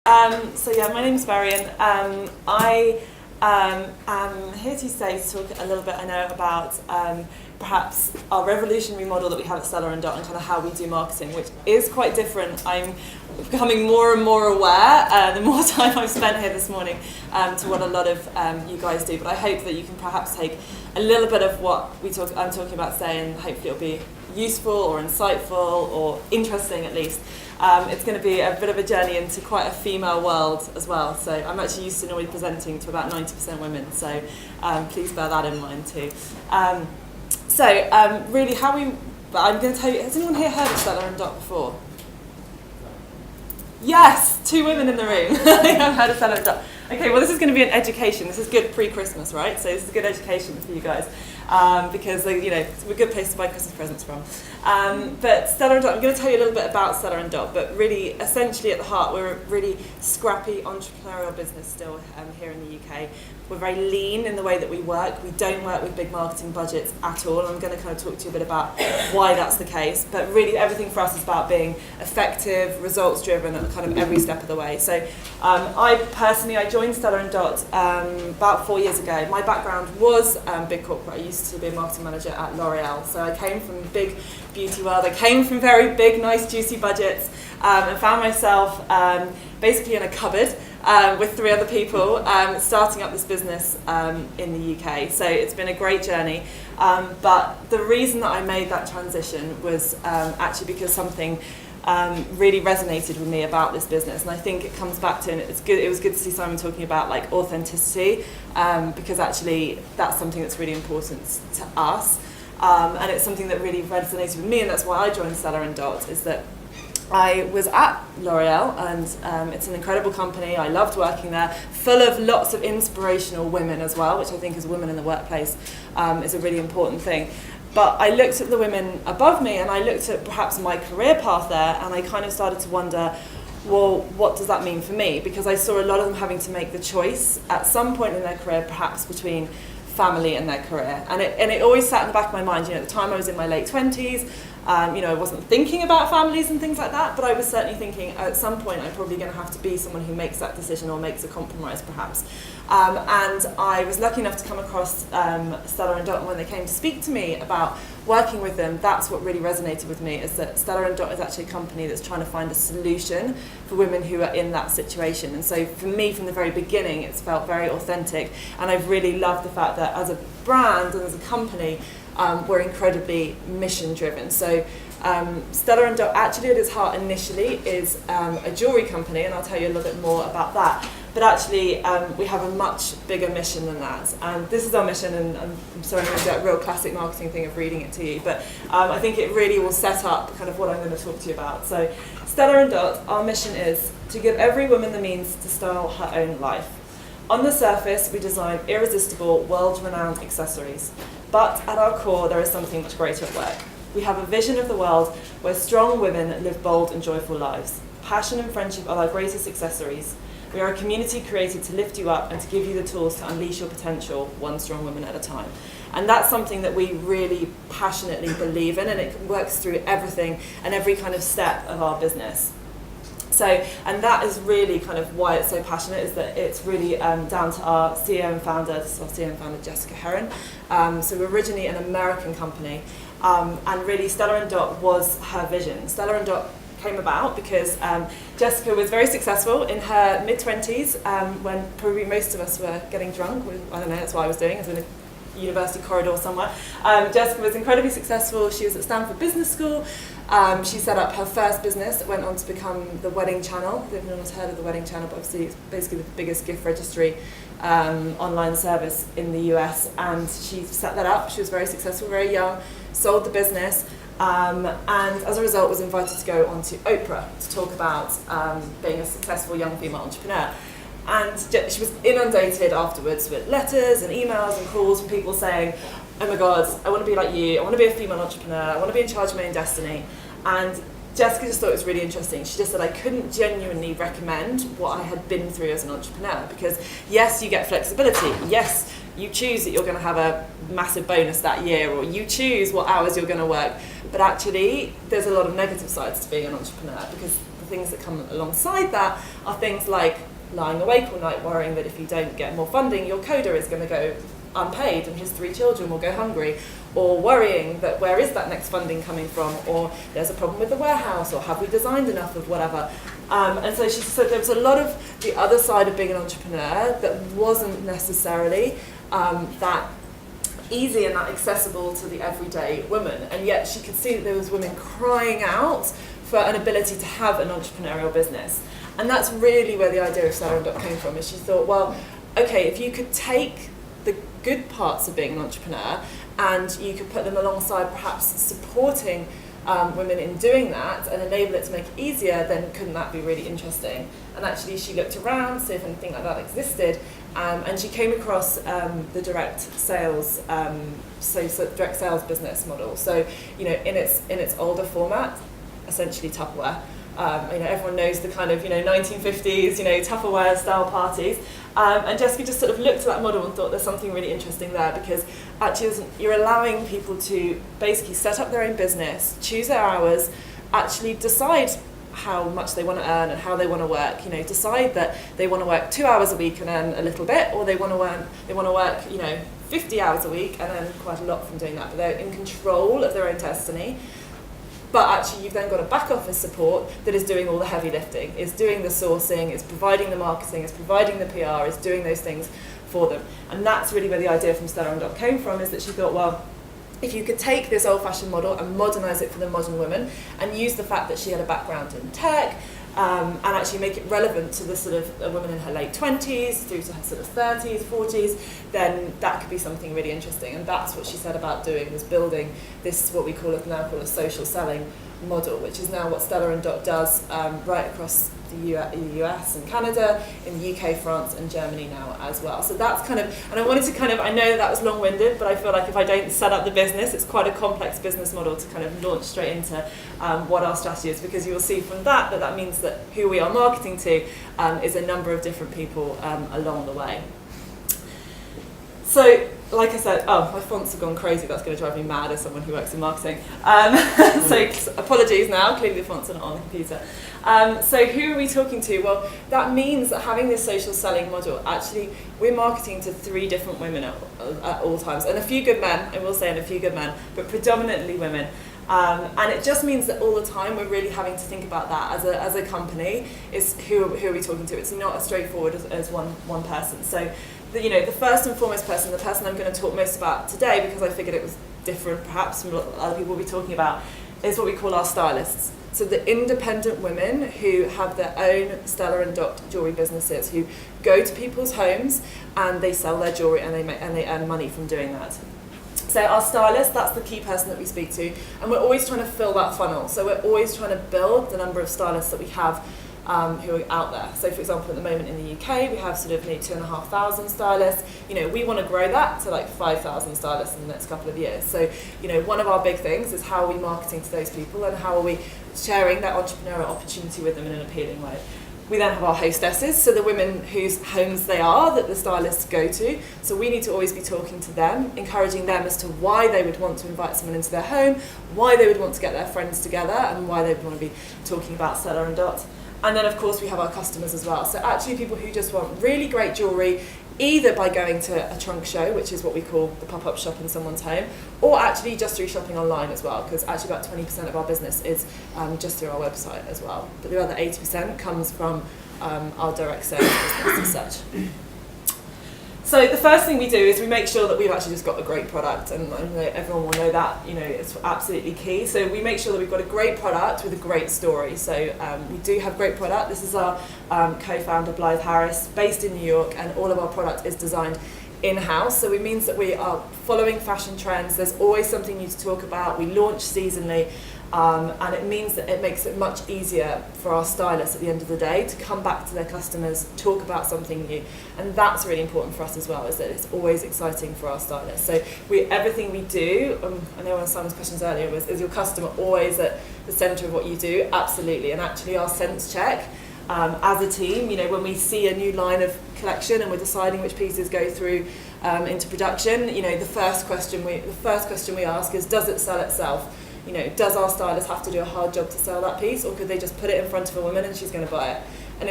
So yeah, my name is Veryan. I am here to talk a little bit, I know, about perhaps our revolutionary model that we have at Stella and Dot and kind of how we do marketing, which is quite different. I'm becoming more and more aware the more time I've spent here this morning to what a lot of you guys do. But I hope that you can perhaps take a little bit of what I'm talking about today, and hopefully it'll be useful or insightful or interesting at least. It's going to be a bit of a journey into quite a female world as well. So I'm actually used to normally presenting to about 90% women, so please bear that in mind too. Really I'm going to tell you, has anyone here heard of Stella and Dot before? Yes, 2 women in the room. I've heard of Stella and Dot. Okay, well this is going to be an education. This is good pre-Christmas, right? So this is a good education for you guys. Because it's a good place to buy Christmas presents from. But Stella and Dot, I'm going to tell you a little bit about Stella and Dot, but really, essentially at the heart, we're a really scrappy entrepreneurial business still here in the UK. We're very lean in the way that we work. We don't work with big marketing budgets at all. I'm going to kind of talk to you a bit about why that's the case. But really, everything for us is about being effective, results-driven at kind of every step of the way. So I joined Stella and Dot about 4 years ago. My background was big corporate. I used to be a marketing manager at L'Oreal. So I came from big beauty world. I came from very big, nice, juicy budgets and found myself basically in a cupboard with 3 other people starting up this business in the UK. So it's been a great journey. But the reason that I made that transition was actually because something really resonated with me about this business, and I think it comes back to, and it was good to see Simon talking about like authenticity, because actually that's something that's really important to us, and it's something that really resonated with me, and that's why I joined Stella and Dot, is that I was at L'Oreal, and it's an incredible company. I loved working there, full of lots of inspirational women as well, which I think as women in the workplace is a really important thing. But I looked at the women above me, and I looked at perhaps my career path there, and I kind of started to wonder, well, what does that mean for me? Because I saw a lot of them having to make the choice at some point in their career, perhaps between family and their career. And it always sat in the back of my mind. At the time I was in my late 20s, I wasn't thinking about families and things like that, but I was certainly thinking at some point I'm probably going to have to be someone who makes that decision or makes a compromise perhaps. And I was lucky enough to come across Stella and Dot, and when they came to speak to me about working with them, that's what really resonated with me, is that Stella and Dot is actually a company that's trying to find a solution for women who are in that situation. And so for me, from the very beginning, it's felt very authentic, and I've really loved the fact that as a brand and as a company, we're incredibly mission driven. So Stella and Dot actually at its heart initially is a jewellery company, and I'll tell you a little bit more about that. But actually we have a much bigger mission than that. And this is our mission, and I'm sorry I'm going to do that real classic marketing thing of reading it to you, but I think it really will set up kind of what I'm going to talk to you about. So Stella and Dot, our mission is to give every woman the means to style her own life. On the surface, we design irresistible, world-renowned accessories. But at our core, there is something much greater at work. We have a vision of the world where strong women live bold and joyful lives. Passion and friendship are our greatest accessories. We are a community created to lift you up and to give you the tools to unleash your potential, one strong woman at a time. And that's something that we really passionately believe in, and it works through everything and every kind of step of our business. So, and that is really kind of why it's so passionate, is that it's really down to our CEO and founder, Jessica Heron. So we're originally an American company, and really Stella and Dot was her vision. Stella and Dot came about because Jessica was very successful in her mid-20s, when probably most of us were getting drunk. I don't know, that's what I was doing. I was in a university corridor somewhere. Jessica was incredibly successful. She was at Stanford Business School. She set up her first business that went on to become the Wedding Channel. If anyone's heard of the Wedding Channel, but obviously it's basically the biggest gift registry online service in the US. And she set that up. She was very successful, very young, sold the business, and as a result was invited to go on to Oprah to talk about being a successful young female entrepreneur. And she was inundated afterwards with letters and emails and calls from people saying, oh my God, I want to be like you, I want to be a female entrepreneur, I want to be in charge of my own destiny. And Jessica just thought it was really interesting. She just said I couldn't genuinely recommend what I had been through as an entrepreneur, because yes, you get flexibility, yes, you choose that you're going to have a massive bonus that year, or you choose what hours you're going to work, but actually there's a lot of negative sides to being an entrepreneur, because the things that come alongside that are things like lying awake all night worrying that if you don't get more funding, your coder is going to go unpaid and his 3 children will go hungry, or worrying that where is that next funding coming from, or there's a problem with the warehouse, or have we designed enough of whatever. And so she said there was a lot of the other side of being an entrepreneur that wasn't necessarily that easy and that accessible to the everyday woman, and yet she could see that there was women crying out for an ability to have an entrepreneurial business. And that's really where the idea of Stella came from, is she thought, well, okay, if you could take the good parts of being an entrepreneur and you could put them alongside perhaps supporting women in doing that and enable it to make it easier, then couldn't that be really interesting? And actually she looked around to see if anything like that existed, and she came across the direct sales direct sales business model. So, you know, in its older format, essentially Tupperware. You know, everyone knows the kind of, you know, 1950s, you know, Tupperware style parties. And Jessica just sort of looked at that model and thought there's something really interesting there, because actually you're allowing people to basically set up their own business, choose their hours, actually decide how much they want to earn and how they want to work. You know, decide that they want to work 2 hours a week and earn a little bit, or they want to work, you know, 50 hours a week and earn quite a lot from doing that. But they're in control of their own destiny. But actually you've then got a back office support that is doing all the heavy lifting, is doing the sourcing, is providing the marketing, is providing the PR, is doing those things for them. And that's really where the idea from Stella and Dot came from, is that she thought, well, if you could take this old-fashioned model and modernise it for the modern woman, and use the fact that she had a background in tech, and actually make it relevant to the sort of a woman in her late 20s through to her sort of 30s, 40s, then that could be something really interesting. And that's what she said about doing, was building this, what we now call a social selling model, which is now what Stella and Dot does right across the US and Canada, in the UK, France and Germany now as well. So that's kind of, and I wanted to kind of, I know that was long-winded, but I feel like if I don't set up the business, it's quite a complex business model to kind of launch straight into what our strategy is, because you will see from that means that who we are marketing to is a number of different people along the way. So, like I said, my fonts have gone crazy. That's going to drive me mad as someone who works in marketing. So apologies now, clearly the fonts are not on the computer. So who are we talking to? Well, that means that having this social selling model, actually, we're marketing to 3 different women at all times. And a few good men, I will say, and a few good men, but predominantly women. And it just means that all the time we're really having to think about that as a company, is who are we talking to? It's not as straightforward as one person. So, the first and foremost person, the person I'm going to talk most about today, because I figured it was different perhaps from what other people will be talking about, is what we call our stylists. So the independent women who have their own Stella and Dot jewellery businesses, who go to people's homes and they sell their jewellery and they earn money from doing that. So our stylist, that's the key person that we speak to, and we're always trying to fill that funnel. So we're always trying to build the number of stylists that we have who are out there. So for example, at the moment in the UK, we have sort of nearly 2,500 stylists. We want to grow that to like 5,000 stylists in the next couple of years. So, one of our big things is how are we marketing to those people, and how are we sharing that entrepreneurial opportunity with them in an appealing way. We then have our hostesses, so the women whose homes they are that the stylists go to. So we need to always be talking to them, encouraging them as to why they would want to invite someone into their home, why they would want to get their friends together, and why they would want to be talking about Stella and Dot. And then, of course, we have our customers as well. So actually people who just want really great jewellery, either by going to a trunk show, which is what we call the pop-up shop in someone's home, or actually just through shopping online as well, because actually about 20% of our business is just through our website as well. But the other 80% comes from our direct sales business as such. So the first thing we do is we make sure that we've actually just got a great product, and everyone will know that, it's absolutely key. So we make sure that we've got a great product with a great story. So we do have great product. This is our co-founder, Blythe Harris, based in New York, and all of our product is designed in-house. So it means that we are following fashion trends. There's always something new to talk about. We launch seasonally. And it means that it makes it much easier for our stylists at the end of the day to come back to their customers, talk about something new. And that's really important for us as well, is that it's always exciting for our stylists. So everything we do, I know one of Simon's questions earlier was, is your customer always at the centre of what you do? Absolutely. And actually our sense check as a team, when we see a new line of collection and we're deciding which pieces go through into production, the first question we ask is, does it sell itself? you know, does our stylist have to do a hard job to sell that piece, or could they just put it in front of a woman and she's going to buy it?